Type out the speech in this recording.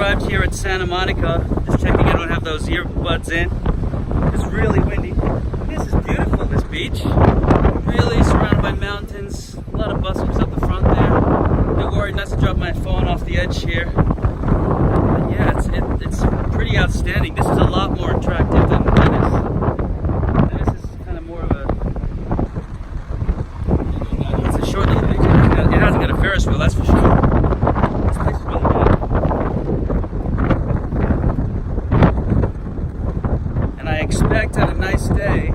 arrived here at Santa Monica. Just checking I don't have those earbuds in. It's really windy. This is beautiful, this beach. Really surrounded by mountains. A lot of buskers up the front there. A bit worried not to drop my phone off the edge here. But yeah, it's pretty outstanding. This is a lot more attractive than Venice. Venice is kind of more of a... It's a short little beach. It hasn't got a Ferris wheel, that's for sure. This place is really good. And I expect on a nice day